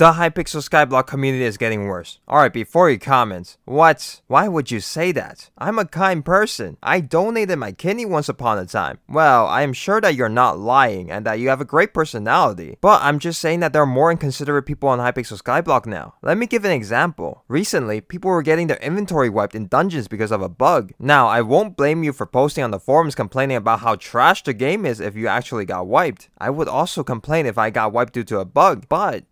The Hypixel Skyblock community is getting worse. Alright, before you comment, what? Why would you say that? I'm a kind person. I donated my kidney once upon a time. Well, I am sure that you're not lying and that you have a great personality. But I'm just saying that there are more inconsiderate people on Hypixel Skyblock now. Let me give an example. Recently, people were getting their inventory wiped in dungeons because of a bug. Now, I won't blame you for posting on the forums complaining about how trash the game is if you actually got wiped. I would also complain if I got wiped due to a bug. But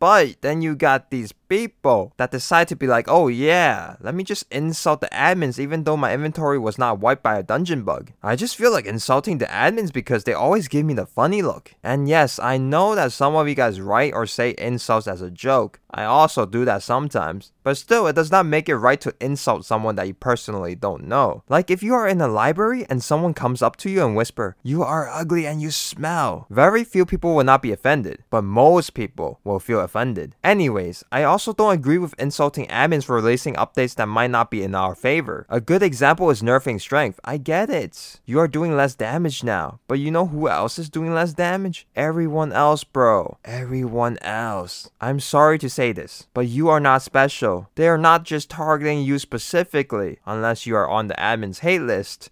then you got these people that decide to be like, oh yeah, let me just insult the admins even though my inventory was not wiped by a dungeon bug. I just feel like insulting the admins because they always give me the funny look. And yes, I know that some of you guys write or say insults as a joke. I also do that sometimes. But still, it does not make it right to insult someone that you personally don't know. Like if you are in a library and someone comes up to you and whisper, "You are ugly and you smell." Very few people will not be offended, but most people will feel offended. Anyways, I also don't agree with insulting admins for releasing updates that might not be in our favor. A good example is nerfing strength. I get it. You are doing less damage now. But you know who else is doing less damage? Everyone else, bro. Everyone else. I'm sorry to say this, but you are not special. They are not just targeting you specifically, unless you are on the admin's hate list.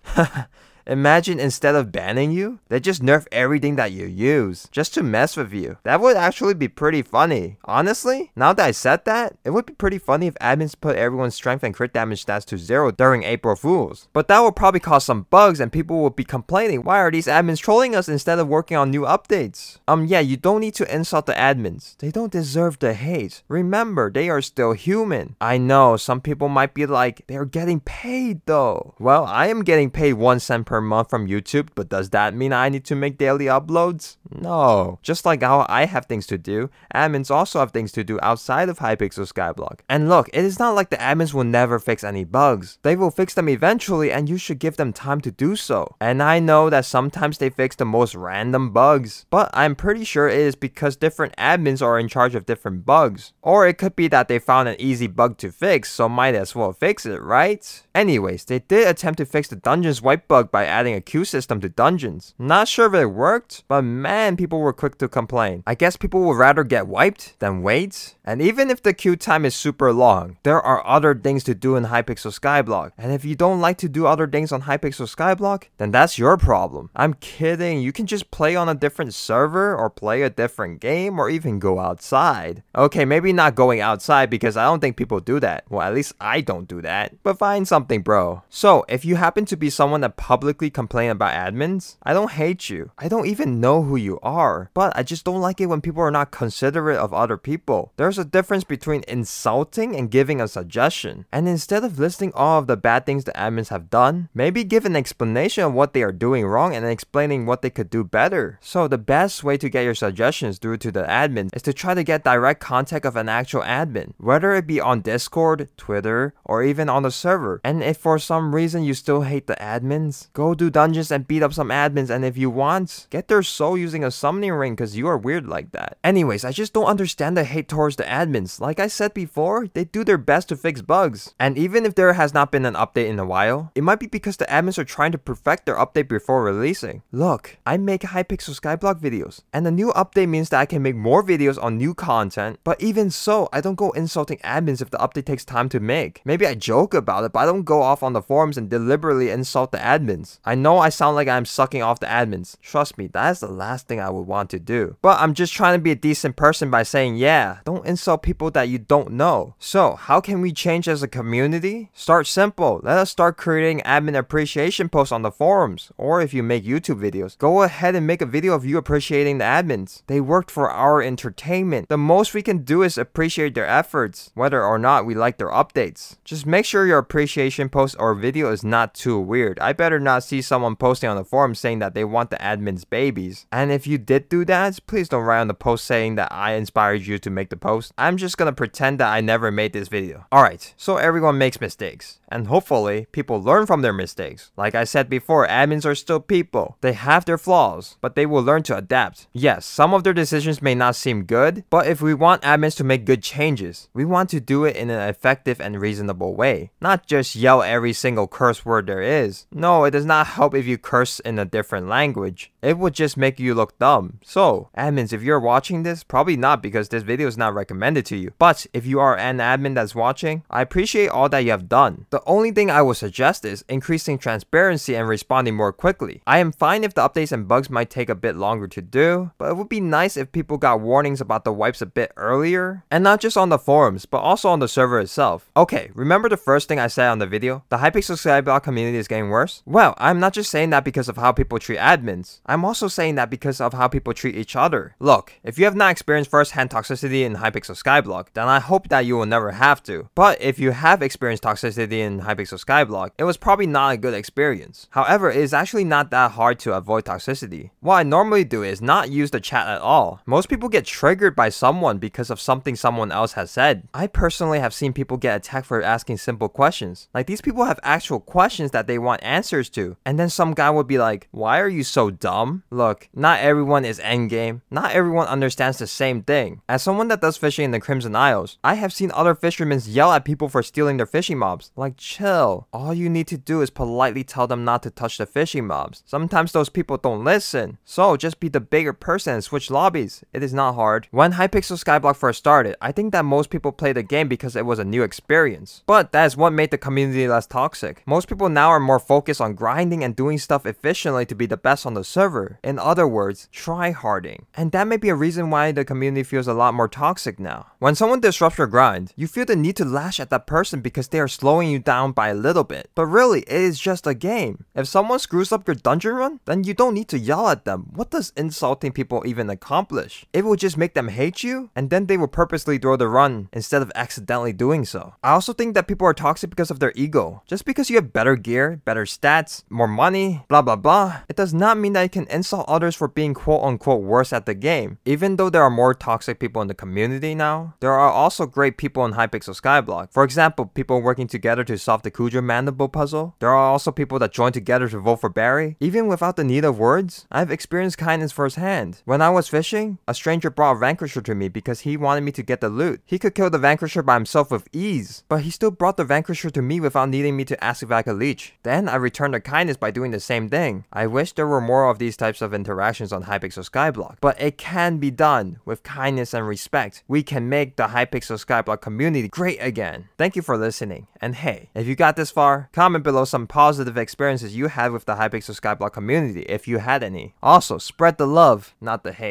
Imagine instead of banning you, they just nerf everything that you use, just to mess with you. That would actually be pretty funny. Honestly, now that I said that, it would be pretty funny if admins put everyone's strength and crit damage stats to 0 during April Fools. But that would probably cause some bugs and people would be complaining, why are these admins trolling us instead of working on new updates? Yeah, you don't need to insult the admins. They don't deserve the hate. Remember, they are still human. I know, some people might be like, they're getting paid though. Well, I am getting paid 1 cent per month from YouTube, but does that mean I need to make daily uploads? No. Just like how I have things to do, admins also have things to do outside of Hypixel Skyblock. And look, it is not like the admins will never fix any bugs. They will fix them eventually and you should give them time to do so. And I know that sometimes they fix the most random bugs, but I'm pretty sure it is because different admins are in charge of different bugs. Or it could be that they found an easy bug to fix, so might as well fix it, right? Anyways, they did attempt to fix the dungeons wipe bug by adding a queue system to dungeons. Not sure if it worked, but man, people were quick to complain. I guess people would rather get wiped than wait. And even if the queue time is super long, there are other things to do in Hypixel Skyblock. And if you don't like to do other things on Hypixel Skyblock, then that's your problem. I'm kidding, you can just play on a different server or play a different game or even go outside. Okay, maybe not going outside because I don't think people do that. Well, at least I don't do that. But find something, bro. So, if you happen to be someone that publicly complain about admins, I don't hate you. I don't even know who you are, but I just don't like it when people are not considerate of other people. There's a difference between insulting and giving a suggestion. And instead of listing all of the bad things the admins have done, maybe give an explanation of what they are doing wrong and explaining what they could do better. So the best way to get your suggestions through to the admin is to try to get direct contact of an actual admin, whether it be on Discord, Twitter, or even on the server. And if for some reason you still hate the admins, go do dungeons and beat up some admins, and if you want, get their soul using a summoning ring because you are weird like that. Anyways, I just don't understand the hate towards the admins. Like I said before, they do their best to fix bugs. And even if there has not been an update in a while, it might be because the admins are trying to perfect their update before releasing. Look, I make Hypixel Skyblock videos, and the new update means that I can make more videos on new content, but even so, I don't go insulting admins if the update takes time to make. Maybe I joke about it, but I don't go off on the forums and deliberately insult the admins. I know I sound like I'm sucking off the admins. Trust me, that is the last thing I would want to do. But I'm just trying to be a decent person by saying, yeah, don't insult people that you don't know. So, how can we change as a community? Start simple. Let us start creating admin appreciation posts on the forums. Or if you make YouTube videos, go ahead and make a video of you appreciating the admins. They worked for our entertainment. The most we can do is appreciate their efforts, whether or not we like their updates. Just make sure your appreciation post or video is not too weird. I better not see someone posting on the forum saying that they want the admin's babies. And if you did do that, please don't write on the post saying that I inspired you to make the post. I'm just gonna pretend that I never made this video. Alright, so everyone makes mistakes. And hopefully, people learn from their mistakes. Like I said before, admins are still people. They have their flaws, but they will learn to adapt. Yes, some of their decisions may not seem good, but if we want admins to make good changes, we want to do it in an effective and reasonable way. Not just yell every single curse word there is. No, it does does not help if you curse in a different language. It would just make you look dumb. So, admins, if you're watching this, probably not because this video is not recommended to you. But if you are an admin that's watching, I appreciate all that you have done. The only thing I would suggest is increasing transparency and responding more quickly. I am fine if the updates and bugs might take a bit longer to do, but it would be nice if people got warnings about the wipes a bit earlier, and not just on the forums, but also on the server itself. Okay, remember the first thing I said on the video? The Hypixel Skyblock community is getting worse? Well, I'm not just saying that because of how people treat admins. I'm also saying that because of how people treat each other. Look, if you have not experienced first-hand toxicity in Hypixel Skyblock, then I hope that you will never have to. But if you have experienced toxicity in Hypixel Skyblock, it was probably not a good experience. However, it is actually not that hard to avoid toxicity. What I normally do is not use the chat at all. Most people get triggered by someone because of something someone else has said. I personally have seen people get attacked for asking simple questions. Like, these people have actual questions that they want answers to, and then some guy would be like, why are you so dumb? Look, not everyone is endgame. Not everyone understands the same thing. As someone that does fishing in the Crimson Isles, I have seen other fishermen yell at people for stealing their fishing mobs. Like, chill. All you need to do is politely tell them not to touch the fishing mobs. Sometimes those people don't listen. So just be the bigger person and switch lobbies. It is not hard. When Hypixel Skyblock first started, I think that most people played the game because it was a new experience. But that is what made the community less toxic. Most people now are more focused on grinding and doing stuff efficiently to be the best on the server. In other words, tryharding. And that may be a reason why the community feels a lot more toxic now. When someone disrupts your grind, you feel the need to lash at that person because they are slowing you down by a little bit. But really, it is just a game. If someone screws up your dungeon run, then you don't need to yell at them. What does insulting people even accomplish? It will just make them hate you, and then they will purposely throw the run instead of accidentally doing so. I also think that people are toxic because of their ego. Just because you have better gear, better stats, more money, blah blah blah, it does not mean that you can insult others for being quote unquote worse at the game. Even though there are more toxic people in the community now, there are also great people in Hypixel Skyblock. For example, people working together to solve the Cujo mandible puzzle. There are also people that join together to vote for Barry. Even without the need of words, I've experienced kindness firsthand. When I was fishing, a stranger brought a Vanquisher to me because he wanted me to get the loot. He could kill the Vanquisher by himself with ease, but he still brought the Vanquisher to me without needing me to ask if I could leech. Then I returned the kindness by doing the same thing. I wish there were more of these types of interactions on Hypixel Skyblock, but it can be done with kindness and respect. We can make the Hypixel Skyblock community great again. Thank you for listening, and hey, if you got this far, comment below some positive experiences you had with the Hypixel Skyblock community if you had any. Also, spread the love, not the hate.